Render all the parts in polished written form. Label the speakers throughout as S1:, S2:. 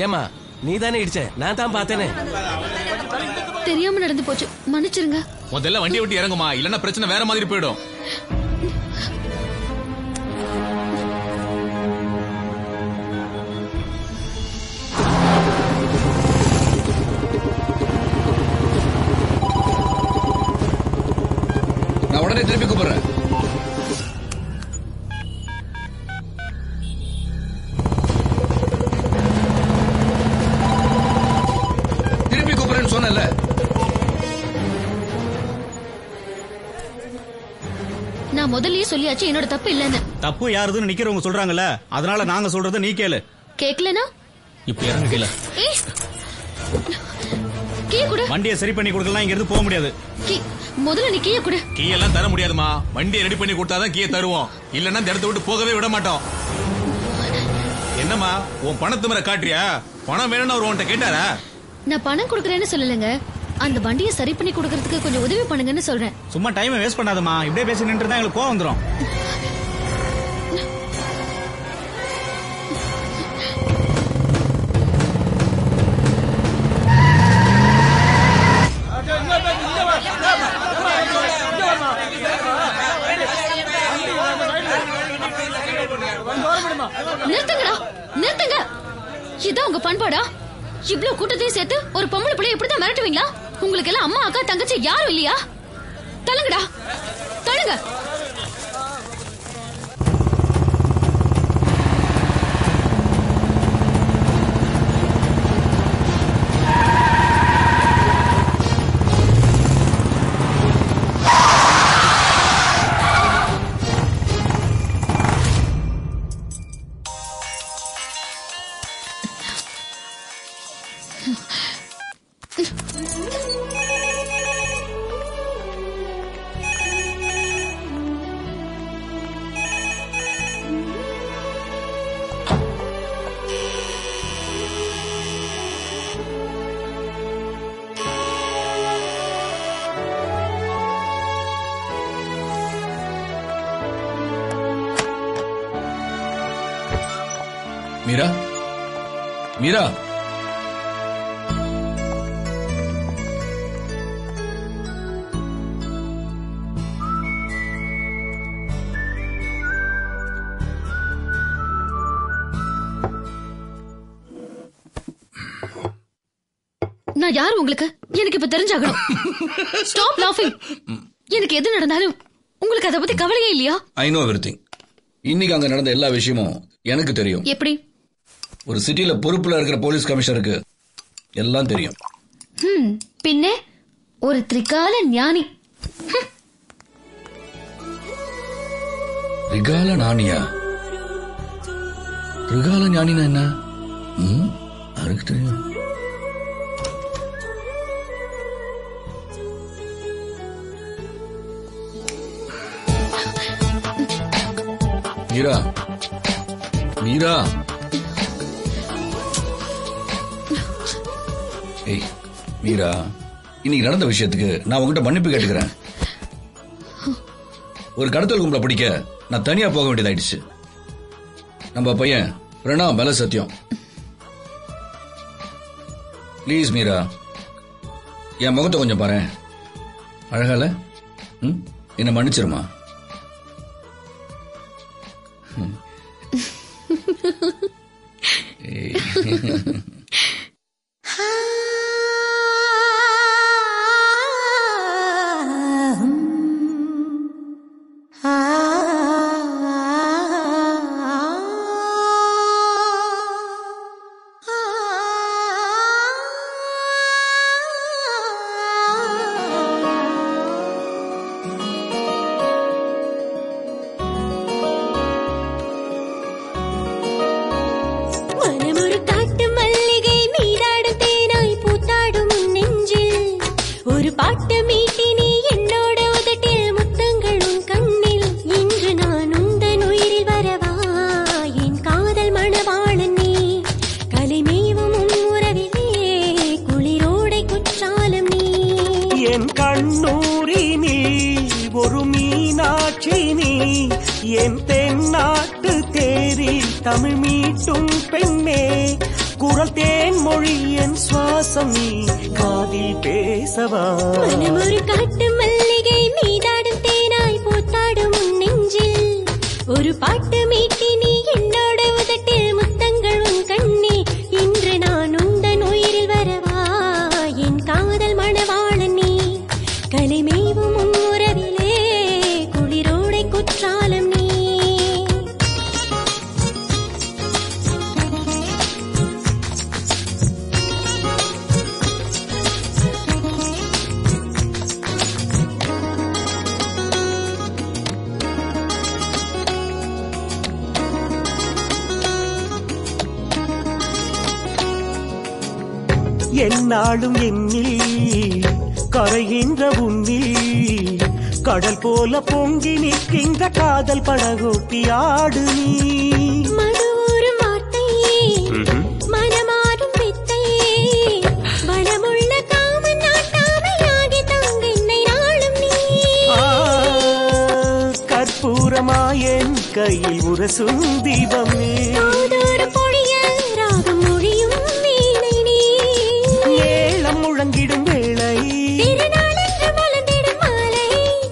S1: ஏமா நீ தானே இடிச்ச? நான் தான் பார்த்தேனே.
S2: தெரியாம நடந்து போச்சு, மன்னிச்சிருங்க.
S3: முதல்ல வண்டி விட்டு இறங்குமா, இல்லன்னா பிரச்சனை வேற மாதிரி போயிடும்.
S4: நான் உடனே திருப்பி கூப்பிடுறேன். திருப்பி கூப்பிடுறேன்னு சொன்னல.
S2: நான் முதல்லயே சொல்லியாச்சு என்னோட தப்பு இல்லன்னு.
S5: தப்பு யாருதுன்னு நிக்கிறவங்க சொல்றாங்கல்ல, அதனால நாங்க சொல்றத நீ கேளு.
S2: கேக்கலனா
S3: இப்ப இறங்க கீழ.
S2: கீ குடு.
S5: வண்டியை சரி பண்ணி கொடுக்கலாம், இங்க இருந்து போக முடியாது.
S2: முதல்ல நீ கீயை குடு.
S3: கீ எல்லாம் தர முடியாதுமா, வண்டியை ரெடி பண்ணி கொடுத்தாதான் கீயை தருவோம், இல்லன்னா இந்த இடத்த விட்டு போகவே விட மாட்டோம். என்னம்மா உன் பணத்து மேல காட்டுறியா? பணம் வேணும்னு அவர் உன்கிட்ட கேட்டாரா?
S2: நான் பணம் கொடுக்கறேன்னு சொல்லலங்க, அந்த வண்டியை சரி பண்ணி கொடுக்கறதுக்கு கொஞ்சம் உதவி பண்ணுங்கன்னு சொல்றேன்.
S5: சும்மா டைம் வேஸ்ட் பண்ணாதம்மா, இப்படியே பேசி நின்று தான் எங்களுக்கு கோவம் வந்துரும்.
S2: நிறுத்துங்கடா, நிறுத்துங்க. இதான் உங்க பண்பாடா? இவ்வளவு கூட்டத்தையும் சேர்த்து ஒரு பொம்பளை பிள்ளை எப்படிதான் மிரட்டுவீங்களா? உங்களுக்கு எல்லாம் அம்மா அக்கா தங்கச்சி யாரும் இல்லையா? தள்ளுங்கடா, தள்ளுங்க.
S4: மீரா, மீரா,
S2: நான் யாரு உங்களுக்கு? எனக்கு இப்ப தெரிஞ்சாகணும். ஸ்டாப் லாஃபிங். எனக்கு எது நடந்தாலும் உங்களுக்கு அதை பத்தி கவலையே இல்லையா?
S4: I know everything. இன்னைக்கு அங்க நடந்த எல்லா விஷயமும் எனக்கு தெரியும்.
S2: எப்படி?
S4: ஒரு சிட்டில பொறுப்புல இருக்கிற போலீஸ் கமிஷனருக்கு எல்லாம் தெரியும்.
S2: பின்ன ஒரு திரிகால ஞானி.
S4: ரிகால ஞானியா? ரிகால ஞானினா என்ன? யாருக்கு தெரியும்? மீரா, மீரா, ஏய் மீரா, இன்னைக்கு நடந்த விஷயத்துக்கு நான் உங்ககிட்ட மன்னிப்பு கேட்டுக்கிறேன். ஒரு கடத்தல் கும்பலை பிடிக்க நான் தனியா போக வேண்டியதாயிடுச்சு. நம்ம பையன் பிரணாம் மேல சத்தியம். பிளீஸ் மீரா, என் முகத்தை கொஞ்சம் பாரு. அழகால என்ன மன்னிச்சிருமா?
S6: என் தென்னாட்டு தேரி தமிழ் மீட்டும் பெண்ணே குரல் தே சுவாசம் நீ காதில் பேசவா
S7: ஒரு காட்டு மல்லிகை மீதாடும் தேனாய் பூத்தாடும் நெஞ்சில் ஒரு பாட்டு மீட்டி நீ என்னோட உதட்டில் முத்தங்கள் உன் கண்ணே இன்று நான் உந்தன் உயிரில் வரவா என் காதல் மணவாளன் நீ கலைமேவும் உன் உறவிலே குளிரோடை குற்றாலம் நீ
S6: என்னாலும் என்னில் கரைகின்ற உன்னில் கடல் போல பொங்கி நிற்கின்ற காதல் படகோட்டி ஆடு நீ
S7: மறுவூரும் வார்த்தையே மனமாறும் வித்தையே மனமுள்ள காமன் நாட்டாமையாகி தங்கென்னை நாளும் நீ
S6: கற்பூரமாயன் கையில் உரசும் தீபமே
S7: பொழிய ராகம் மொழியும் வீணை நீ
S6: ஏளம் முழங்கிடும் வேளை
S7: திருநாளென்று மலர்ந்திடும் மாலை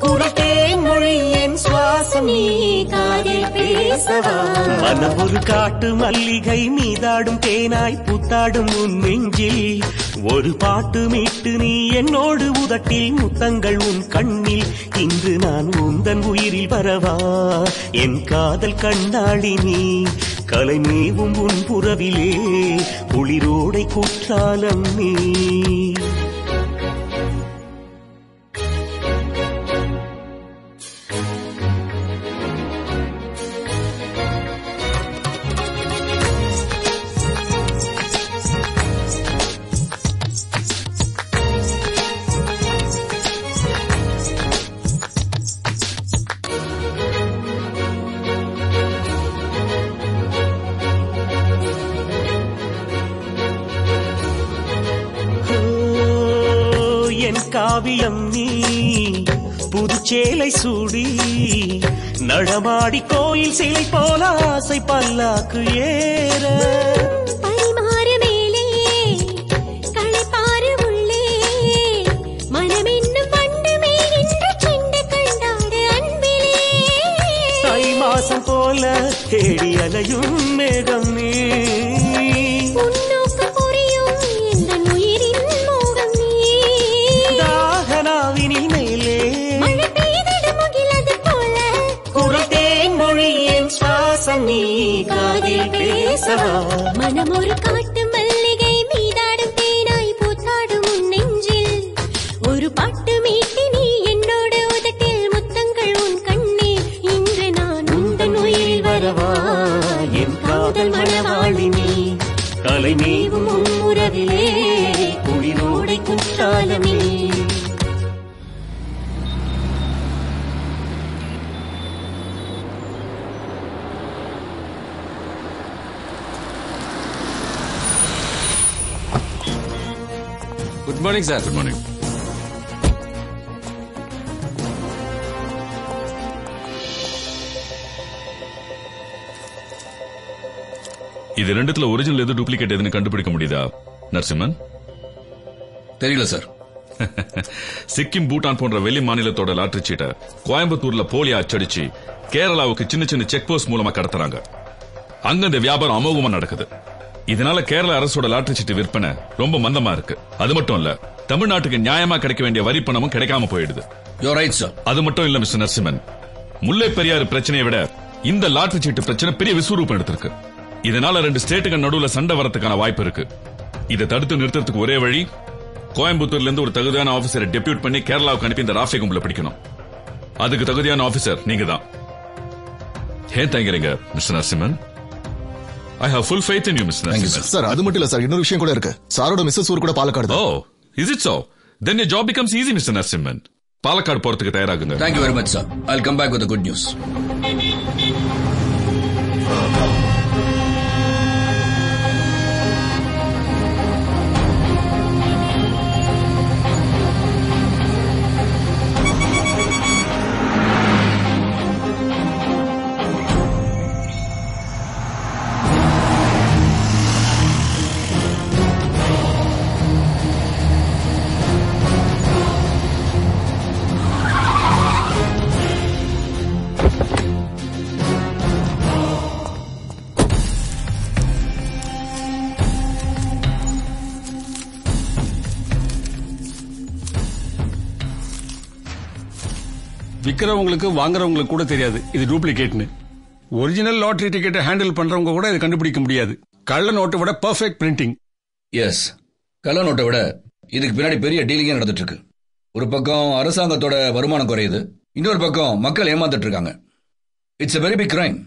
S6: குரட்டேன் மொழி என் சுவாசம் நீ காதில் பேசவா மனம் ஒரு காட்டு மல்லிகை மீதாடும் தேனாய் பூத்தாடும் உன் நெஞ்சில் ஒரு பாட்டு மீட்டு நீ என்னோடு உதட்டில் முத்தங்கள் உன் கண்ணில் இன்று நான் உந்தன் உயிரில் வரவா என் காதல் கண்ணாடி நீ கலைமேவும் உன் புறவிலே குளிரோடை குற்றாலம் நீ காவியம் நீ புதுச்சேலை சூடி நடமாடி கோயில் சிலை போல ஆசை பல்லாக்கு ஏற
S7: பரிமாறு மேலே களைப்பாறு உள்ளே மனமென்னும் பண்டு மேலின்று செண்டு கண்டாடு அன்பிலே
S6: தை மாசம் போல தேடி அலையும் மேகம் நீ
S7: மனம் ஒரு காட்டு மல்லிகை மீதாடும் தேனாய் பூத்தாடும் உன் நெஞ்சில் ஒரு பாட்டு மீட்டி நீ என்னோட உதட்டில் முத்தங்கள் உன் கண்ணே இன்று நான் உந்தன் உயிரில் வரவா என் காதல் மணவாளி நீ கலைமேவும் உன் உறவிலே குளிரோடை குற்றாலமே
S1: good morning sir.
S3: Good morning. இது ரெண்டுத்துல ஒரிஜினல் எது டூப்ளிகேட் எதுன்னு கண்டுபிடிக்க முடியுதா நரசிம்மன்?
S4: தெரியல சார்.
S3: சிக்கிம் பூட்டான் போன்ற வெளி மாநிலத்தோட லாட்டரி சீட்டை கோயம்புத்தூர்ல போலியா அச்சடிச்சு கேரளாவுக்கு சின்ன சின்ன செக் போஸ்ட் மூலமா கடத்துறாங்க. அங்க இந்த வியாபாரம் அமோகமா நடக்குது. இதனால கேரள அரசோட லாட்டரி சீட்டு விற்பனை ரொம்ப மந்தமா இருக்கு. அது மட்டும் இல்ல, தமிழ்நாட்டுக்கு நியாயமா கிடைக்க வேண்டிய வரி பணமும் கிடைக்காம போயிடுது. அது மட்டும் இல்ல மிஸ்டர் நரசிம்மன், முல்லை பெரியாறு பிரச்சனையை விட இந்த லாட்டரி சீட்டு பிரச்சனை பெரிய விஸ்வரூபம் எடுத்திருக்கு. இதனால 2 ஸ்டேட்டுக்கு நடுவுல சண்டை வரதுக்கான வாய்ப்பு இருக்கு. இதை தடுத்து நிறுத்தறதுக்கு ஒரே வழி, கோயம்புத்தூர்ல இருந்து ஒரு தகுதியான ஆபீசரை டெபியூட் பண்ணி கேரளாவுக்கு அனுப்பி இந்த ராஃபே கும்பல பிடிக்கணும். அதுக்கு தகுதியான ஆபீசர் நீங்க தான். ஏன் தயங்குறீங்க mister Narasimhan? I have full faith in you, Mr. Narasimhan.
S8: Sir, அது மட்டும் இல்ல சார், இன்னொரு விஷயம் கூட இருக்கு. சாரோட மிஸ்ஸஸ் ஊர் கூட Palakkad.
S3: Oh, is it so? Then your job becomes easy, Mr. Narasimhan. Palakkad போறதுக்கு தயாராகுங்க.
S4: Thank you very much, sir. I'll come back with the good news.
S9: விக்கிறவங்களுக்கு வாங்குறவங்களுக்கு கூட தெரியாது இது டூப்ளிகேட்னு. ஒரிஜினல் லாட்டரி டிக்கெட்டை ஹேண்டில் பண்றவங்க கூட இதை கண்டுபிடிக்க முடியாது. கள்ள நோட்டை விட பெர்ஃபெக்ட் பிரிண்டிங்.
S4: எஸ், கள்ள நோட்டை விட இதுக்கு பின்னாடி பெரிய டீலிங்கே நடந்துட்டு இருக்கு. ஒரு பக்கம் அரசாங்கத்தோட வருமானம் குறையுது, இன்னொரு பக்கம் மக்கள் ஏமாந்துட்டு இருக்காங்க. It's a very big crime.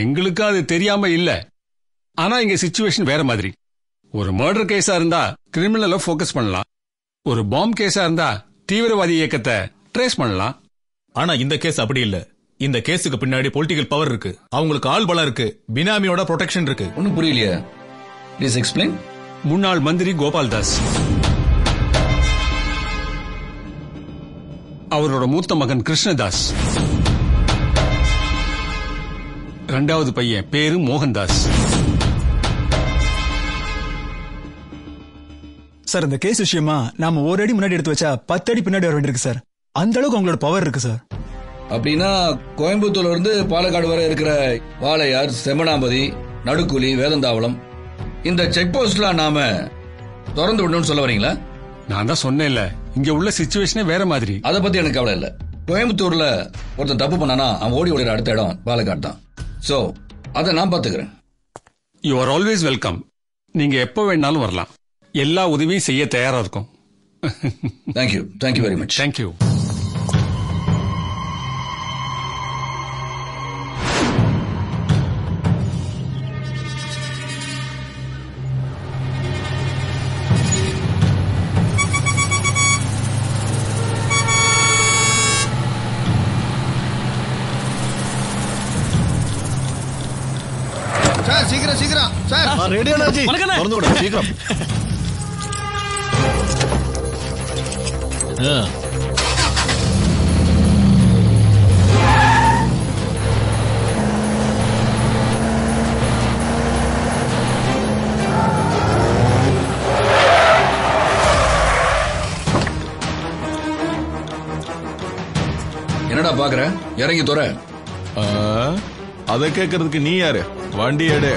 S9: எங்களுக்கு அது தெரியாம இல்ல. ஆனா இங்க சிச்சுவேஷன் வேற மாதிரி. ஒரு மர்டர் கேஸா இருந்தா கிரிமினலை ஃபோக்கஸ் பண்ணலாம். ஒரு பாம்பு கேஸா இருந்தா தீவிரவாதி இயக்கத்தை ட்ரேஸ் பண்ணலாம்.
S10: ஆனா இந்த கேஸ் அப்படி இல்ல. இந்த கேஸுக்கு பின்னாடி பொலிட்டிக்கல் பவர் இருக்கு, அவங்களுக்கு ஆள் பலம் இருக்கு, பினாமியோட ப்ரொடெக்ஷன் இருக்கு.
S4: ஒன்னும் புரியலையே, ப்ளீஸ் எக்ஸ்பிளைன்.
S9: முன்னாள் மந்திரி கோபால் தாஸ், அவரோட மூத்த மகன் கிருஷ்ணதாஸ், இரண்டாவது பையன் பேரு மோகன்தாஸ்.
S11: சார், இந்த கேஸ் விஷயமா நாம ஒரு அடி முன்னாடி எடுத்து வச்சா 10 அடி பின்னாடி வர வேண்டியிருக்கு சார். அந்த அளவுக்கு அவங்களோட பவர் இருக்கு சார்.
S4: அப்படின்னா கோயம்புத்தூர்ல இருந்து பாலக்காடு வரை இருக்கிற வாளையார், செம்மனாம்பதி, நடுக்குழி, வேதந்தாவளம் இந்த செக் போஸ்ட்லாம் நாம திறந்து விடணும்னு சொல்ல வரீங்களா?
S9: நான் தான் சொன்னேன்ல, இங்க உள்ள சிச்சுவேஷனே வேற மாதிரி.
S4: அதை பத்தி எனக்கு கவலை இல்ல. கோயம்புத்தூர்ல ஒருத்தன் தப்பு பண்ணானா அவன் ஓடி ஓடிற அடுத்த இடம் பாலக்காடு தான். சோ அதை நான் பாத்துக்கிறேன்.
S9: You are always welcome. நீங்க எப்ப வேணாலும் வரலாம். எல்லா உதவியும் செய்ய தயாரா இருக்கும்.
S4: Thank you, thank you very much.
S9: Thank you.
S12: Sir சீக்கிரம் சீக்கிரம் சார்.
S8: ரெடி ஆனாஜி, திறந்து விடு சீக்கிரம்.
S4: என்னடா பாக்குற? இறங்கி தோற.
S10: அதை கேட்கறதுக்கு நீ யாரு? வண்டி எடு.